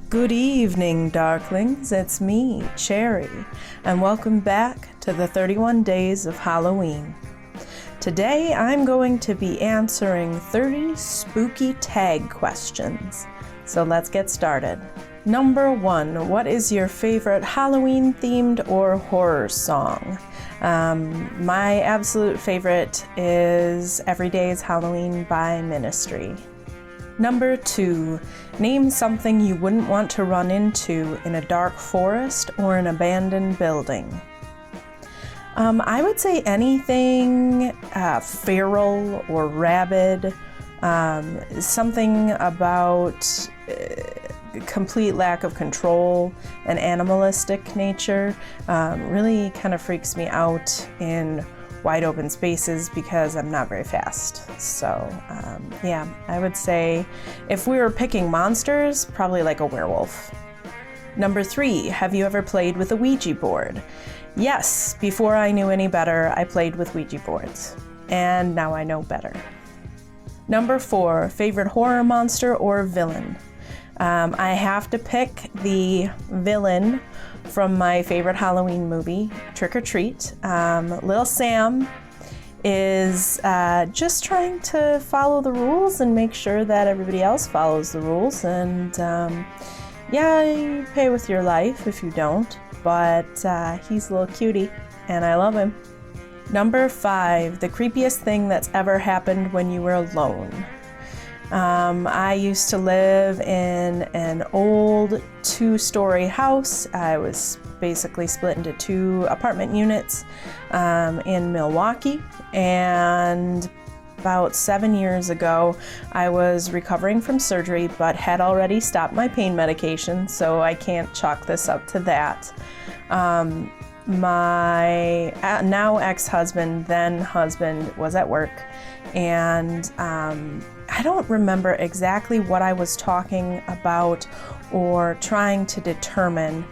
Good evening, Darklings. It's me, Cherry, and welcome back to the 31 Days of Halloween. Today, I'm going to be answering 30 spooky tag questions. So let's get started. Number 1, what is your favorite Halloween-themed or horror song? My absolute favorite is Every Day is Halloween by Ministry. Number 2, name something you wouldn't want to run into in a dark forest or an abandoned building. I would say anything feral or rabid, something about complete lack of control and animalistic nature really kind of freaks me out in wide open spaces because I'm not very fast. So yeah, I would say if we were picking monsters, probably like a werewolf. Number 3, have you ever played with a Ouija board? Yes, before I knew any better, I played with Ouija boards, and now I know better. Number 4, favorite horror monster or villain? I have to pick the villain from my favorite Halloween movie, Trick or Treat. Little Sam is just trying to follow the rules and make sure that everybody else follows the rules. And yeah, you pay with your life if you don't, but he's a little cutie and I love him. Number 5, the creepiest thing that's ever happened when you were alone. I used to live in an old 2-story house. I was basically split into 2 apartment units in Milwaukee, and about 7 years ago I was recovering from surgery but had already stopped my pain medication, so I can't chalk this up to that. My now ex-husband, then husband, was at work, and I don't remember exactly what I was talking about or trying to determine,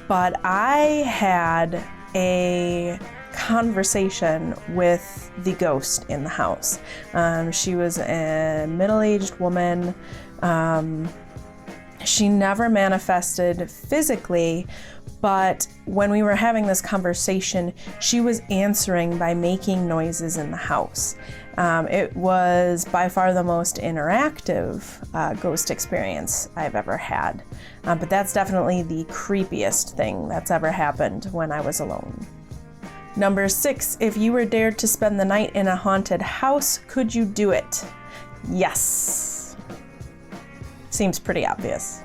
but I had a conversation with the ghost in the house. She was a middle-aged woman. She never manifested physically, but when we were having this conversation, she was answering by making noises in the house. It was by far the most interactive ghost experience I've ever had. But that's definitely the creepiest thing that's ever happened when I was alone. Number 6, if you were dared to spend the night in a haunted house, could you do it? Yes. Seems pretty obvious.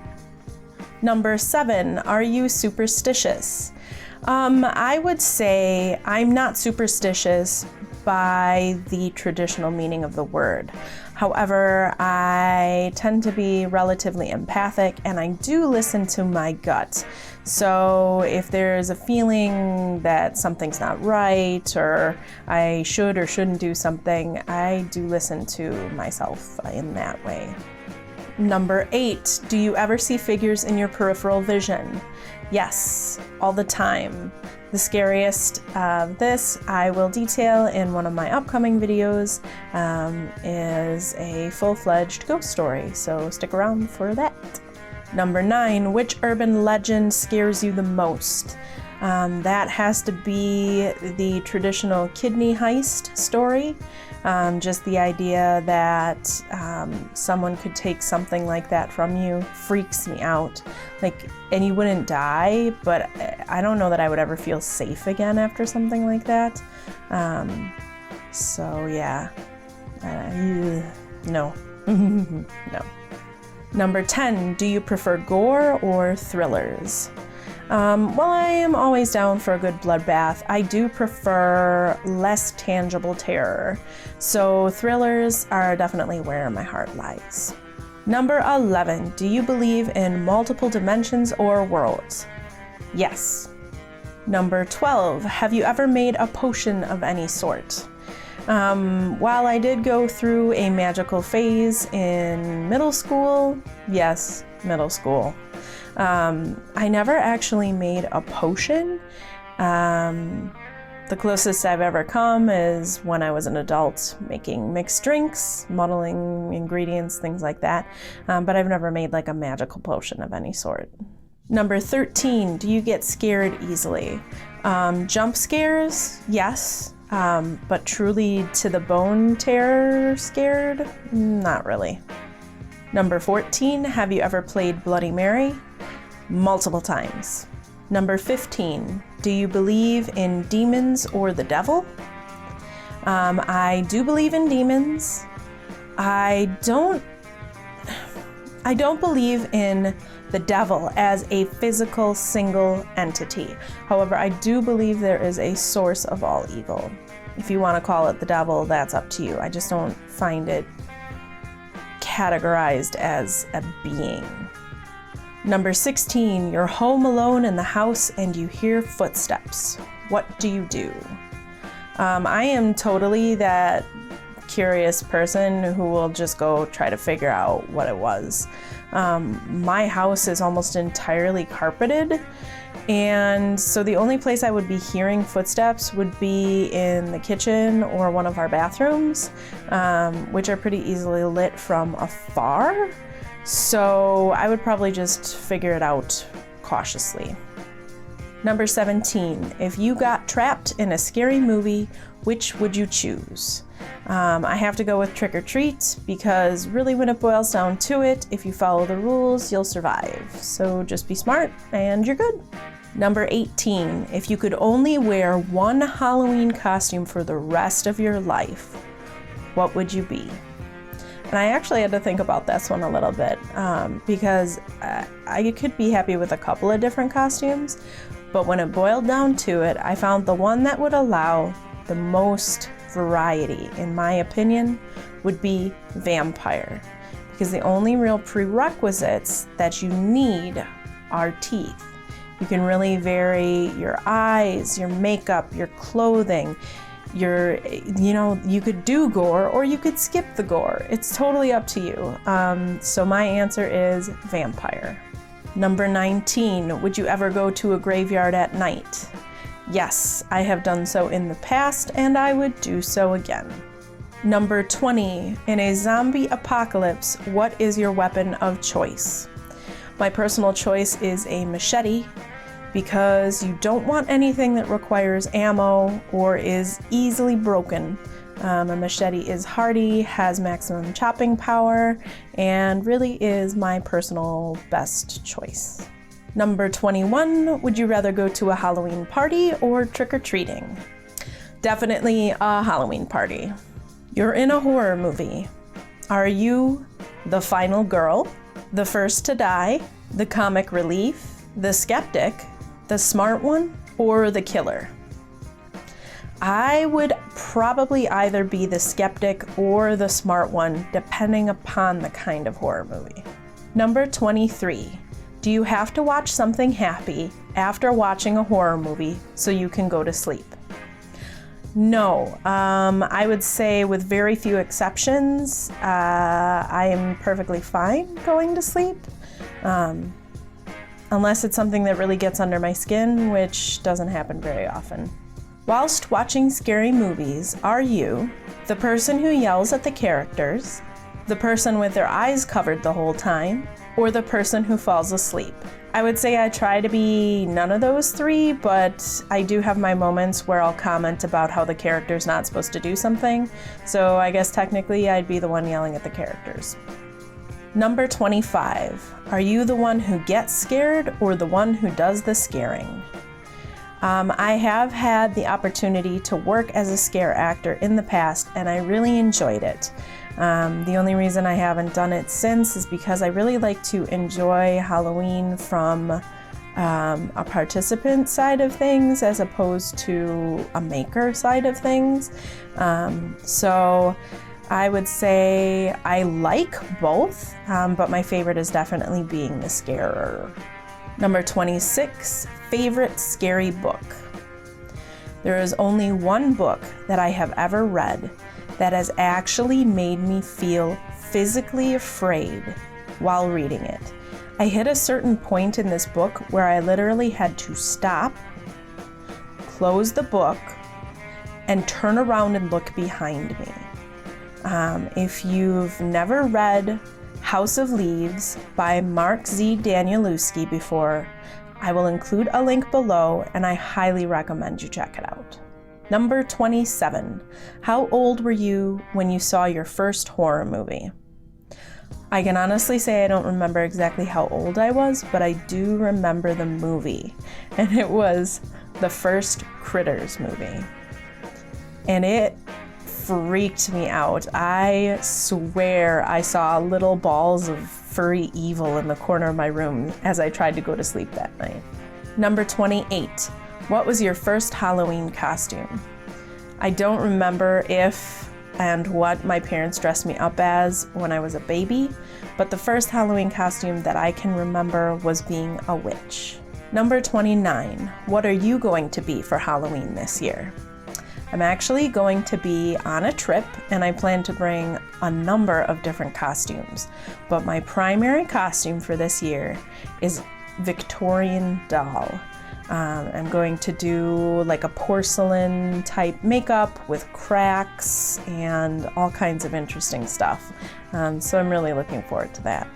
Number 7, are you superstitious? I would say I'm not superstitious by the traditional meaning of the word. However, I tend to be relatively empathic and I do listen to my gut. So if there's a feeling that something's not right or I should or shouldn't do something, I do listen to myself in that way. Number 8, do you ever see figures in your peripheral vision? Yes, all the time. The scariest of this I will detail in one of my upcoming videos is a full-fledged ghost story, so stick around for that. Number 9, which urban legend scares you the most? That has to be the traditional kidney heist story. Just the idea that someone could take something like that from you freaks me out. And you wouldn't die, but I don't know that I would ever feel safe again after something like that. So yeah, no, no. Number 10, do you prefer gore or thrillers? While I am always down for a good bloodbath, I do prefer less tangible terror. So thrillers are definitely where my heart lies. Number 11, do you believe in multiple dimensions or worlds? Yes. Number 12, have you ever made a potion of any sort? While I did go through a magical phase in middle school, yes, middle school, I never actually made a potion. The closest I've ever come is when I was an adult making mixed drinks, muddling ingredients, things like that. But I've never made like a magical potion of any sort. Number 13, do you get scared easily? Jump scares, yes. But truly to the bone terror scared? Not really. Number 14, have you ever played Bloody Mary? Multiple times. Number 15, do you believe in demons or the devil? I do believe in demons. I don't believe in the devil as a physical single entity. However, I do believe there is a source of all evil. If you want to call it the devil, that's up to you. I just don't find it categorized as a being. Number 16, you're home alone in the house and you hear footsteps. What do you do? I am totally that curious person who will just go try to figure out what it was. My house is almost entirely carpeted, and so the only place I would be hearing footsteps would be in the kitchen or one of our bathrooms, which are pretty easily lit from afar. So I would probably just figure it out cautiously. Number 17, if you got trapped in a scary movie, which would you choose? I have to go with Trick or Treat because really when it boils down to it, if you follow the rules, you'll survive. So just be smart and you're good. Number 18, if you could only wear one Halloween costume for the rest of your life, what would you be? And I actually had to think about this one a little bit because I could be happy with a couple of different costumes, but when it boiled down to it, I found the one that would allow the most variety, in my opinion, would be vampire. Because the only real prerequisites that you need are teeth. You can really vary your eyes, your makeup, your clothing, you could do gore or you could skip the gore. It's totally up to you. So my answer is vampire. Number 19, would you ever go to a graveyard at night? Yes, I have done so in the past and I would do so again. Number 20, in a zombie apocalypse, what is your weapon of choice? My personal choice is a machete, because you don't want anything that requires ammo or is easily broken. A machete is hardy, has maximum chopping power, and really is my personal best choice. Number 21, would you rather go to a Halloween party or trick-or-treating? Definitely a Halloween party. You're in a horror movie. Are you the final girl, the first to die, the comic relief, the skeptic, the smart one, or the killer? I would probably either be the skeptic or the smart one, depending upon the kind of horror movie. Number 23, do you have to watch something happy after watching a horror movie so you can go to sleep? No, I would say with very few exceptions, I am perfectly fine going to sleep. Unless it's something that really gets under my skin, which doesn't happen very often. Whilst watching scary movies, are you the person who yells at the characters, the person with their eyes covered the whole time, or the person who falls asleep? I would say I try to be none of those three, but I do have my moments where I'll comment about how the character's not supposed to do something, so I guess technically I'd be the one yelling at the characters. Number 25, are you the one who gets scared or the one who does the scaring? I have had the opportunity to work as a scare actor in the past and I really enjoyed it. The only reason I haven't done it since is because I really like to enjoy Halloween from a participant side of things as opposed to a maker side of things. So I would say I like both, but my favorite is definitely being the scarer. Number 26, favorite scary book. There is only one book that I have ever read that has actually made me feel physically afraid while reading it. I hit a certain point in this book where I literally had to stop, close the book, and turn around and look behind me. If you've never read House of Leaves by Mark Z. Danielewski before, I will include a link below, and I highly recommend you check it out. Number 27. How old were you when you saw your first horror movie? I can honestly say I don't remember exactly how old I was, but I do remember the movie, and it was the first Critters movie. And it freaked me out. I swear I saw little balls of furry evil in the corner of my room as I tried to go to sleep that night. Number 28. What was your first Halloween costume? I don't remember if and what my parents dressed me up as when I was a baby, but the first Halloween costume that I can remember was being a witch. Number 29. What are you going to be for Halloween this year? I'm actually going to be on a trip, and I plan to bring a number of different costumes, but my primary costume for this year is Victorian doll. I'm going to do like a porcelain type makeup with cracks and all kinds of interesting stuff. So I'm really looking forward to that.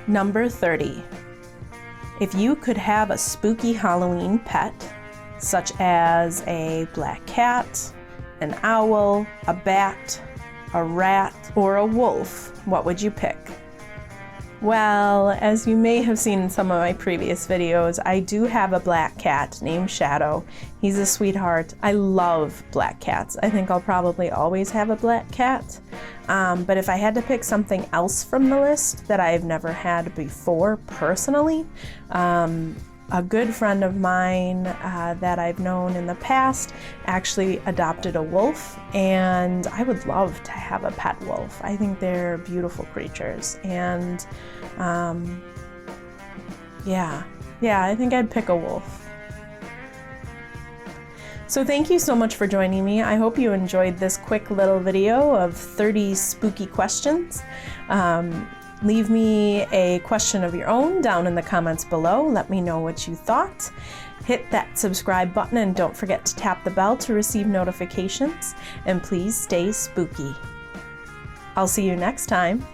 Number 30. If you could have a spooky Halloween pet, such as a black cat, an owl, a bat, a rat, or a wolf, what would you pick? Well, as you may have seen in some of my previous videos, I do have a black cat named Shadow. He's a sweetheart. I love black cats. I think I'll probably always have a black cat. But if I had to pick something else from the list that I've never had before personally, a good friend of mine that I've known in the past actually adopted a wolf, and I would love to have a pet wolf. I think they're beautiful creatures, and yeah, I think I'd pick a wolf. So thank you so much for joining me. I hope you enjoyed this quick little video of 30 spooky questions. Leave me a question of your own down in the comments below. Let me know what you thought. Hit that subscribe button and don't forget to tap the bell to receive notifications. And please stay spooky. I'll see you next time.